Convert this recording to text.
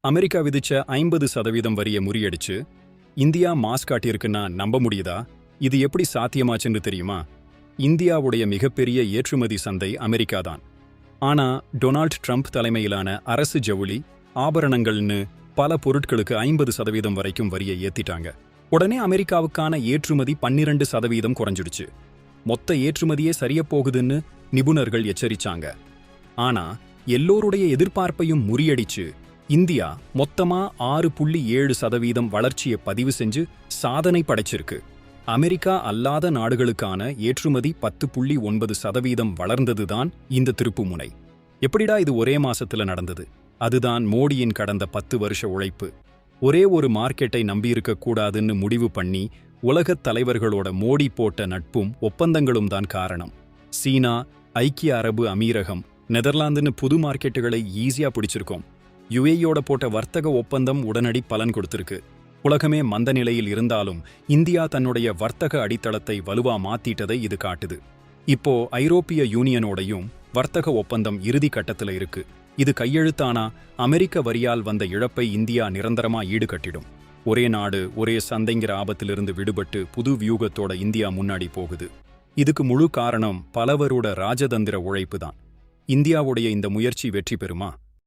America விதிச்ச 50% வரியை முறியடிச்சு India mass காட்டியிருக்குன்னா நம்ப முடியுதா? இது எப்படி சாத்தியமாச்சுன்னு தெரியுமா? இந்தியாவுடைய மிகப்பெரிய ஏற்றுமதி சந்தை அமெரிக்கா தான். ஆனா டொனால்ட் ட்ரம்ப் தலைமையிலான அரசு ஜவுளி ஆபரணங்கள்னு பல பொருட்களுக்கு 50% வரைக்கும் வரியை ஏத்திட்டாங்க. உடனே அமெரிக்காவுக்கான ஏற்றுமதி 12% குறைஞ்சிடுச்சு. மொத்த ஏற்றுமதியே சரியப் போகுதுன்னு நிபுணர்கள் எச்சரிச்சாங்க. ஆனா எல்லோருடைய எதிர்பார்ப்பையும் முறியடிச்சு இந்தியா மொத்தமா 6.7% வளர்ச்சியை பதிவு செஞ்சு சாதனை படைச்சிருக்கு. அமெரிக்கா அல்லாத நாடுகளுக்கான ஏற்றுமதி 10.9% வளர்ந்ததுதான் இந்த திருப்புமுனை. எப்படிடா இது ஒரே மாசத்துல நடந்தது? அதுதான் மோடியின் கடந்த 10 வருஷ உழைப்பு. ஒரே ஒரு மார்க்கெட்டை நம்பியிருக்க கூடாதுன்னு முடிவு பண்ணி உலகத் தலைவர்களோட மோடி போட்ட நட்பும் ஒப்பந்தங்களும் தான் காரணம். சீனா, ஐக்கிய அரபு அமீரகம், நெதர்லாந்துன்னு புது மார்க்கெட்டுகளை ஈஸியா பிடிச்சிருக்கோம். யுஏயோட போட்ட வர்த்தக ஒப்பந்தம் உடனடி பலன் கொடுத்திருக்கு. உலகமே மந்த நிலையில் இருந்தாலும் இந்தியா தன்னுடைய வர்த்தக அடித்தளத்தை வலுவா மாத்திட்டதை இது காட்டுது. இப்போ ஐரோப்பிய யூனியனோடையும் வர்த்தக ஒப்பந்தம் இறுதி கட்டத்துல இருக்கு. இது கையெழுத்தானா அமெரிக்க வரியால் வந்த இழப்பை இந்தியா நிரந்தரமா ஈடுகட்டிடும். ஒரே நாடு ஒரே சந்தைங்கிற ஆபத்திலிருந்து விடுபட்டு புது வியூகத்தோட இந்தியா முன்னாடி போகுது. இதுக்கு முழு காரணம் பலவரோட ராஜதந்திர உழைப்பு தான். இந்தியாவுடைய இந்த முயற்சி வெற்றி பெறுமா?